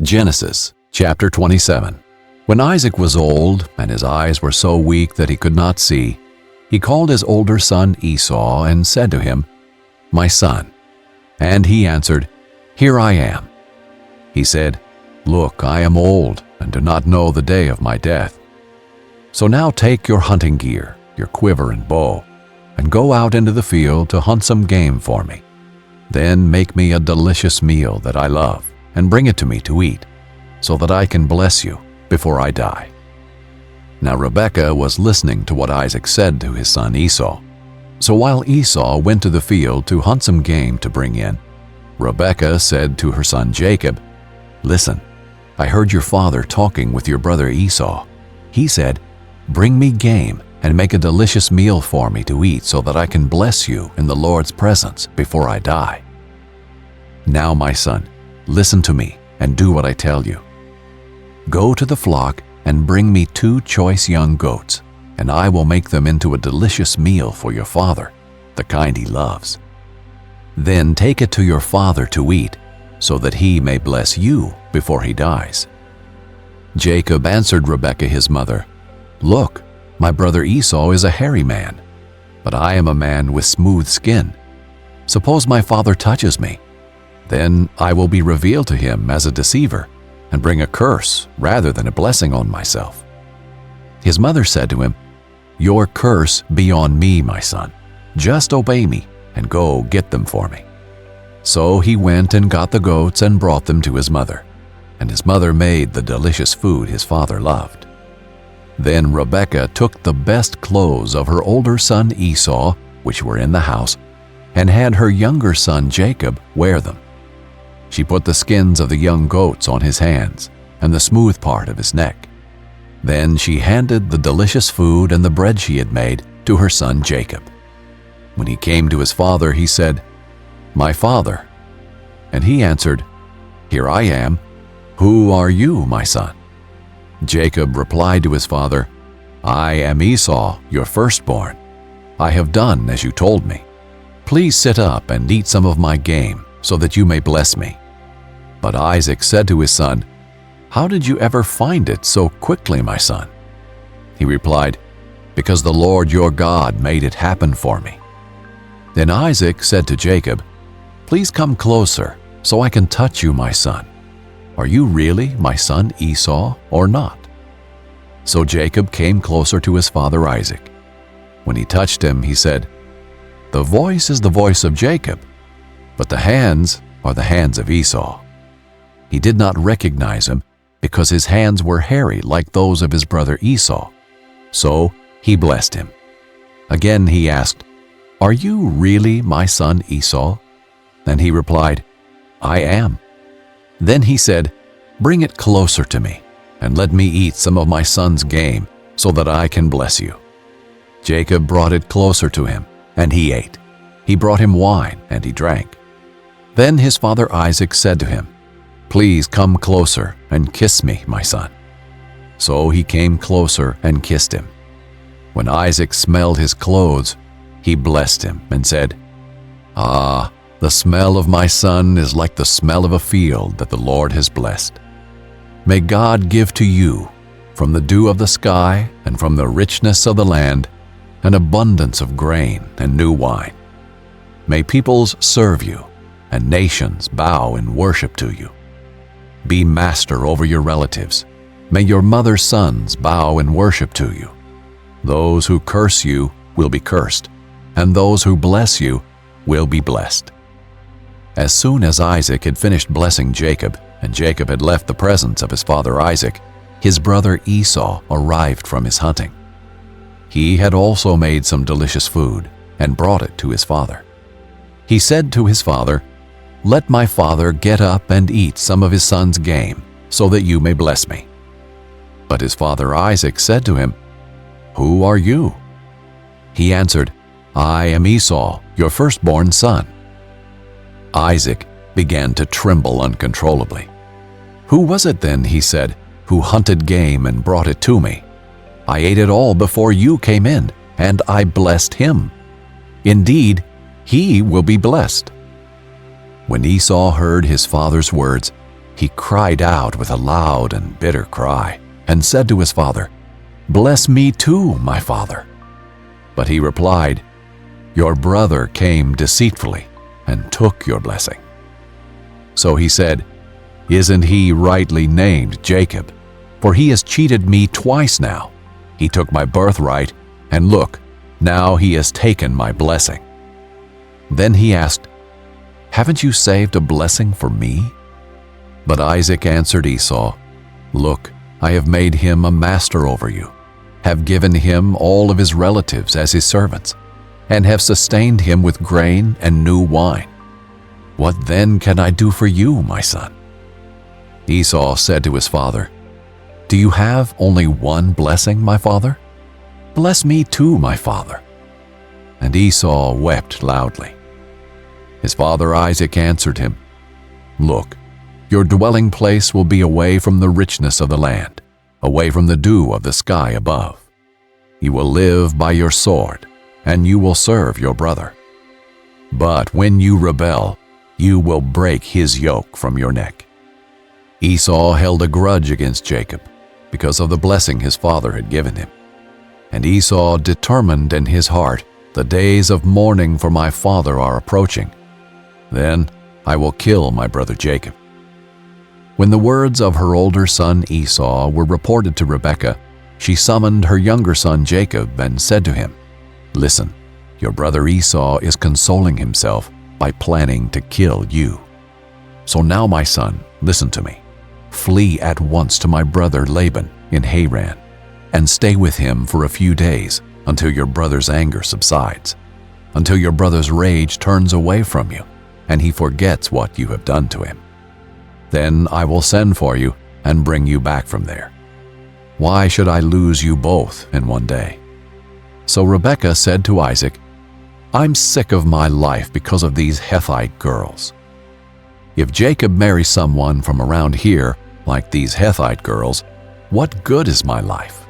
Genesis chapter 27. When Isaac was old, and his eyes were so weak that he could not see, he called his older son Esau and said to him, "My son." And he answered, "Here I am." He said, "Look, I am old, and do not know the day of my death. So now take your hunting gear, your quiver and bow, and go out into the field to hunt some game for me. Then make me a delicious meal that I love, and bring it to me to eat, so that I can bless you before I die." Now Rebekah was listening to what Isaac said to his son Esau. So while Esau went to the field to hunt some game to bring in, Rebekah said to her son Jacob, "Listen, I heard your father talking with your brother Esau. He said, 'Bring me game and make a delicious meal for me to eat so that I can bless you in the Lord's presence before I die.' Now, my son, listen to me and do what I tell you. Go to the flock and bring me 2 choice young goats, and I will make them into a delicious meal for your father, the kind he loves. Then take it to your father to eat, so that he may bless you before he dies." Jacob answered Rebekah his mother, "Look, my brother Esau is a hairy man, but I am a man with smooth skin. Suppose my father touches me, then I will be revealed to him as a deceiver and bring a curse rather than a blessing on myself." His mother said to him, "Your curse be on me, my son. Just obey me and go get them for me." So he went and got the goats and brought them to his mother, and his mother made the delicious food his father loved. Then Rebekah took the best clothes of her older son Esau, which were in the house, and had her younger son Jacob wear them. She put the skins of the young goats on his hands and the smooth part of his neck. Then she handed the delicious food and the bread she had made to her son Jacob. When he came to his father, he said, "My father." And he answered, "Here I am. Who are you, my son?" Jacob replied to his father, "I am Esau, your firstborn. I have done as you told me. Please sit up and eat some of my game, so that you may bless me." But Isaac said to his son, "How did you ever find it so quickly, my son?" He replied, "Because the Lord your God made it happen for me." Then Isaac said to Jacob, "Please come closer, so I can touch you, my son. Are you really my son Esau or not?" So Jacob came closer to his father Isaac. When he touched him, he said, "The voice is the voice of Jacob, but the hands are the hands of Esau." He did not recognize him because his hands were hairy like those of his brother Esau. So he blessed him. Again he asked, "Are you really my son Esau?" And he replied, "I am." Then he said, "Bring it closer to me, and let me eat some of my son's game, so that I can bless you." Jacob brought it closer to him, and he ate. He brought him wine, and he drank. Then his father Isaac said to him, "Please come closer and kiss me, my son." So he came closer and kissed him. When Isaac smelled his clothes, he blessed him and said, "Ah, the smell of my son is like the smell of a field that the Lord has blessed. May God give to you, from the dew of the sky and from the richness of the land, an abundance of grain and new wine. May peoples serve you, and nations bow in worship to you. Be master over your relatives. May your mother's sons bow in worship to you. Those who curse you will be cursed, and those who bless you will be blessed." As soon as Isaac had finished blessing Jacob, and Jacob had left the presence of his father Isaac, his brother Esau arrived from his hunting. He had also made some delicious food and brought it to his father. He said to his father, "Let my father get up and eat some of his son's game, so that you may bless me." But his father Isaac said to him, "Who are you?" He answered, "I am Esau, your firstborn son." Isaac began to tremble uncontrollably. "Who was it then," he said, "who hunted game and brought it to me? I ate it all before you came in, and I blessed him. Indeed, he will be blessed." When Esau heard his father's words, he cried out with a loud and bitter cry and said to his father, "Bless me too, my father." But he replied, "Your brother came deceitfully and took your blessing." So he said, "Isn't he rightly named Jacob? For he has cheated me twice now. He took my birthright, and look, now he has taken my blessing." Then he asked, "Haven't you saved a blessing for me?" But Isaac answered Esau, "Look, I have made him a master over you, have given him all of his relatives as his servants, and have sustained him with grain and new wine. What then can I do for you, my son?" Esau said to his father, "Do you have only one blessing, my father? Bless me too, my father." And Esau wept loudly. His father Isaac answered him, "Look, your dwelling place will be away from the richness of the land, away from the dew of the sky above. You will live by your sword, and you will serve your brother. But when you rebel, you will break his yoke from your neck." Esau held a grudge against Jacob because of the blessing his father had given him. And Esau determined in his heart, "The days of mourning for my father are approaching. Then I will kill my brother Jacob." When the words of her older son Esau were reported to Rebekah, she summoned her younger son Jacob and said to him, "Listen, your brother Esau is consoling himself by planning to kill you. So now, my son, listen to me. Flee at once to my brother Laban in Haran, and stay with him for a few days until your brother's anger subsides, until your brother's rage turns away from you, and he forgets what you have done to him. Then I will send for you and bring you back from there. Why should I lose you both in one day?" So Rebekah said to Isaac, "I'm sick of my life because of these Hethite girls. If Jacob marries someone from around here, like these Hethite girls, what good is my life?"